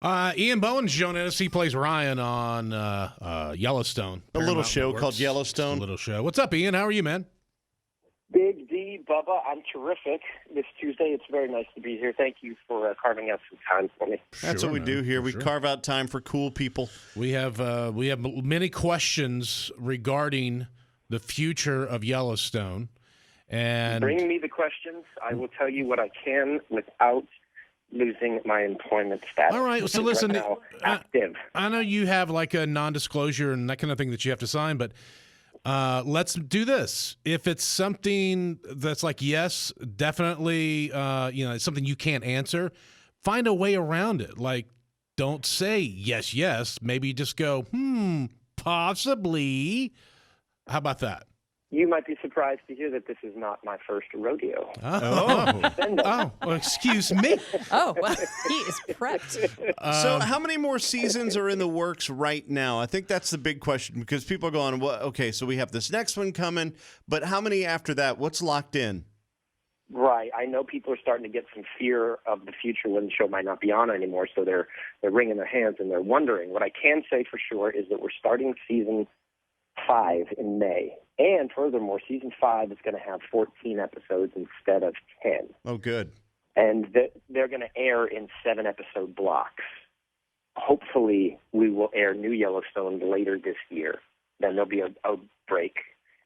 Ian Bohen's joining us. He plays Ryan on Yellowstone. A little show called Yellowstone. Just a little show. What's up, Ian? How are you, man? Big D, Bubba, I'm terrific. This Tuesday, it's very nice to be here. Thank you for carving out some time for me. That's what we do here. We carve out time for cool people. We have many questions regarding the future of Yellowstone. And bring me the questions. I will tell you what I can without losing my employment status. All right. So listen, right now, active. I know you have like a non-disclosure and that kind of thing that you have to sign, but let's do this. If it's something that's like, yes, definitely, it's something you can't answer, find a way around it. Like, don't say yes, yes. Maybe just go, possibly. How about that? You might be surprised to hear that this is not my first rodeo. Well, excuse me. Well, he is prepped. So how many more seasons are in the works right now? I think that's the big question because people are going, well, okay, so we have this next one coming, but how many after that? What's locked in? Right. I know people are starting to get some fear of the future when the show might not be on anymore, so they're wringing their hands and they're wondering. What I can say for sure is that we're starting season 5 in May. And furthermore, season 5 is going to have 14 episodes instead of 10. Oh, good. And they're going to air in 7-episode blocks. Hopefully, we will air New Yellowstone later this year. Then there'll be a break,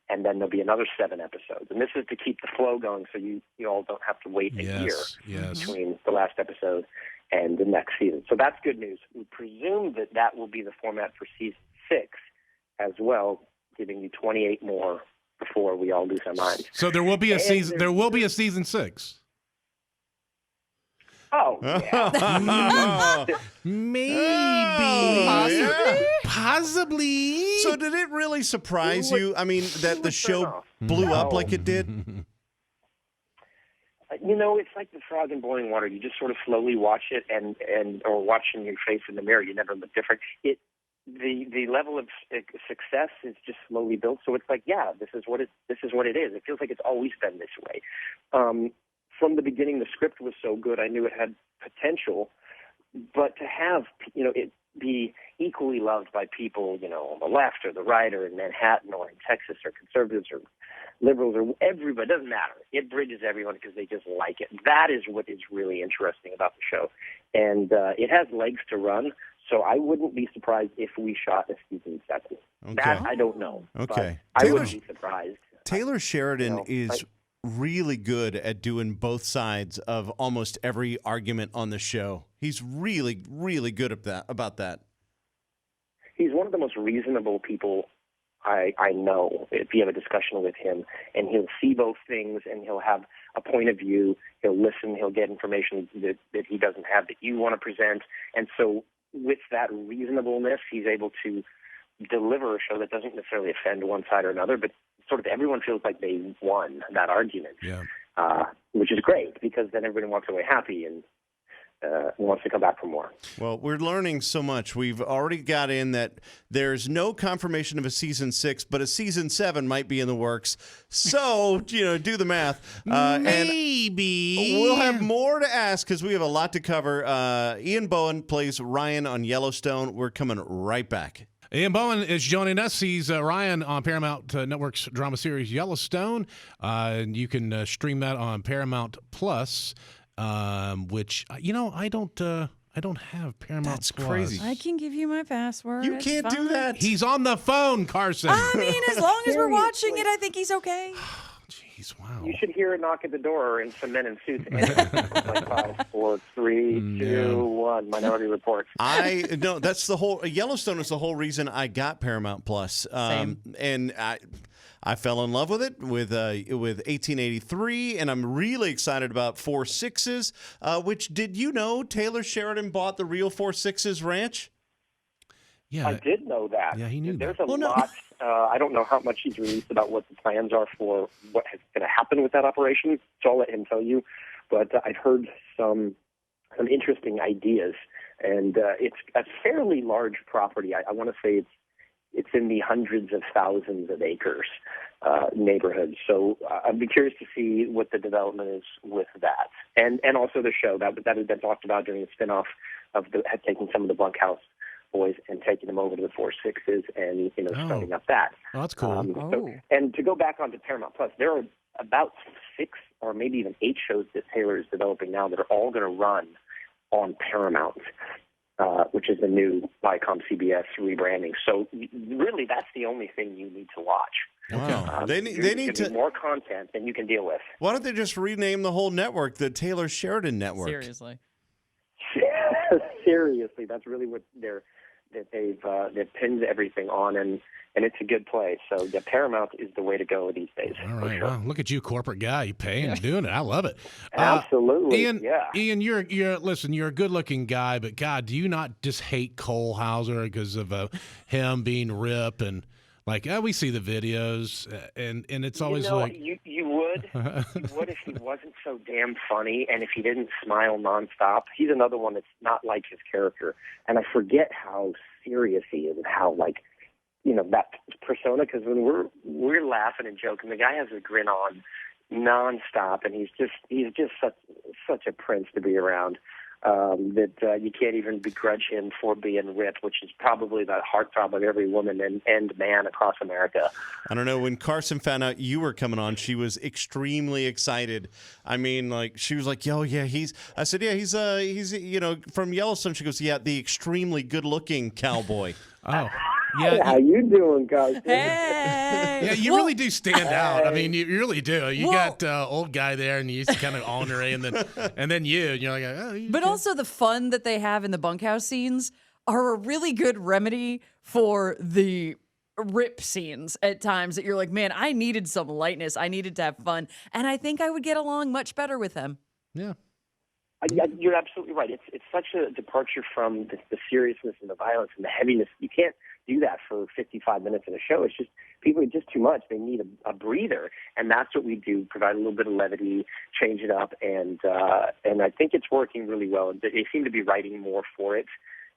and then there'll be another 7 episodes. And this is to keep the flow going so you all don't have to wait a year between the last episode and the next season. So that's good news. We presume that will be the format for season 6 as well, giving you 28 more before we all lose our minds. So there will be a season. There will be a season 6. Oh, yeah. Maybe. Possibly. So did it really surprise you? I mean, that the show blew up like it did? It's like the frog in boiling water. You just sort of slowly watch it or watching your face in the mirror. You never look different. The level of success is just slowly built. So it's like, yeah, this is what it is. It feels like it's always been this way. From the beginning, the script was so good. I knew it had potential, but to have it be equally loved by people, on the left or the right or in Manhattan or in Texas or conservatives or liberals or everybody, doesn't matter. It bridges everyone because they just like it. That is what is really interesting about the show, and it has legs to run. So I wouldn't be surprised if we shot a season 7. Okay. That I don't know. Okay. I wouldn't be surprised. Taylor Sheridan is really good at doing both sides of almost every argument on the show. He's really, really good at about that. He's one of the most reasonable people I know. If you have a discussion with him, and he'll see both things, and he'll have a point of view. He'll listen. He'll get information that he doesn't have that you want to present. And so with that reasonableness, he's able to deliver a show that doesn't necessarily offend one side or another, but sort of everyone feels like they won that argument, which is great because then everybody walks away happy and wants to come back for more. Well, we're learning so much. We've already got in that there's no confirmation of a season 6, but a season 7 might be in the works. So, do the math. Maybe. And we'll have more to ask because we have a lot to cover. Ian Bohen plays Ryan on Yellowstone. We're coming right back. Ian Bohen is joining us. He's Ryan on Paramount Network's drama series Yellowstone. And you can stream that on Paramount Plus. Which I don't have Paramount That's Plus. crazy. I can give you my password. You can't do that. He's on the phone, Carson. I mean, as long as we're watching it, I think he's okay. Jeez, wow. You should hear a knock at the door and some men in suits. 5, 4, 3, 2, 1. Minority Report. That's the whole Yellowstone is the whole reason I got Paramount Plus. And I fell in love with it with 1883, and I'm really excited about 4 Sixes. Which did you know Taylor Sheridan bought the real 4 Sixes ranch? Yeah, I did know that. Yeah, he knew There's that. a lot. I don't know how much he's released about what the plans are for what is going to happen with that operation, so I'll let him tell you. But I've heard some interesting ideas, and it's a fairly large property. I want to say it's in the hundreds of thousands of acres neighborhood. So I'd be curious to see what the development is with that, and also the show that had been talked about during the spinoff had taken some of the Bunkhouse boys and taking them over to the 4-6s and starting up that. Oh, that's cool. And to go back onto Paramount Plus, there are about 6 or maybe even 8 shows that Taylor is developing now that are all going to run on Paramount, which is the new Viacom CBS rebranding. So really, that's the only thing you need to watch. Wow. They need to more content than you can deal with. Why don't they just rename the whole network the Taylor Sheridan Network? Seriously. Seriously, that's really what they've pinned everything on, and it's a good place. So the Paramount is the way to go these days. All right, sure. wow, look at you, corporate guy. You paying and doing it. I love it. Absolutely, Ian, you're a good-looking guy, but God, do you not just hate Cole Hauser because of him being Rip and like we see the videos and it's always like you would if he wasn't so damn funny and if he didn't smile nonstop. He's another one that's not like his character, and I forget how serious he is and how that persona, because when we're laughing and joking, the guy has a grin on nonstop, and he's just such a prince to be around. That you can't even begrudge him for being ripped, which is probably the heartthrob of every woman and man across America. I don't know. When Carson found out you were coming on, she was extremely excited. I mean, she was like, "Yo, yeah, he's." I said, "Yeah, he's from Yellowstone." She goes, "Yeah, the extremely good-looking cowboy." Oh. Yeah, how you doing, guys? Hey. Yeah, you really do stand out. I mean, you really do. You got old guy there, and you used to kind of ornery, and then you, and you're like, oh. But also the fun that they have in the bunkhouse scenes are a really good remedy for the rip scenes at times that you're like, man, I needed some lightness. I needed to have fun. And I think I would get along much better with them. Yeah. You're absolutely right. It's such a departure from the seriousness and the violence and the heaviness. You can't do that for 55 minutes in a show. It's just people are just too much. They need a breather, and that's what we do: provide a little bit of levity, change it up, and I think it's working really well. They seem to be writing more for it,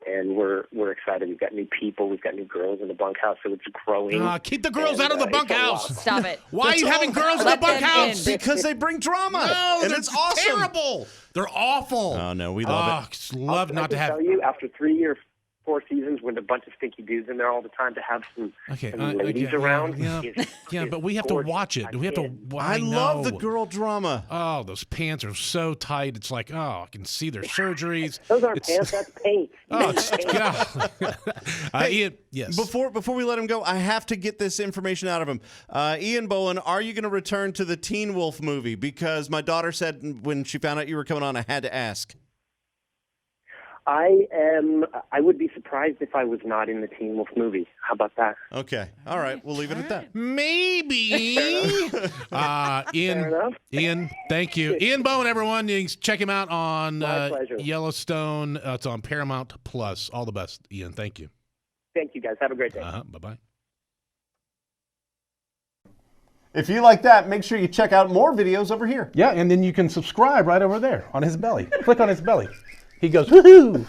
and we're excited. We've got new people, we've got new girls in the bunkhouse, so it's growing. Keep the girls out of the bunkhouse. Stop it. Why are you having girls in the bunkhouse? Because they bring drama. No, and it's awesome. Terrible. They're awful. Oh no, we love it. Love not to have. I can tell you, after 3 or 4 seasons with a bunch of stinky dudes in there all the time, to have some ladies around. Yeah, but we have to watch it. We have to. I love the girl drama. Oh, those pants are so tight. It's like, I can see their surgeries. Those aren't pants. That's paint. Oh, Ian, yes. Before we let him go, I have to get this information out of him. Ian Bohen, are you going to return to the Teen Wolf movie? Because my daughter said when she found out you were coming on, I had to ask. I would be surprised if I was not in the Teen Wolf movie. How about that? Okay. All right. We'll leave it at that. Maybe. Ian, thank you. Ian Bohen, everyone. You can check him out on Yellowstone. It's on Paramount Plus. All the best, Ian. Thank you. Thank you, guys. Have a great day. Bye-bye. If you like that, make sure you check out more videos over here. Yeah, and then you can subscribe right over there on his belly. Click on his belly. He goes, woohoo!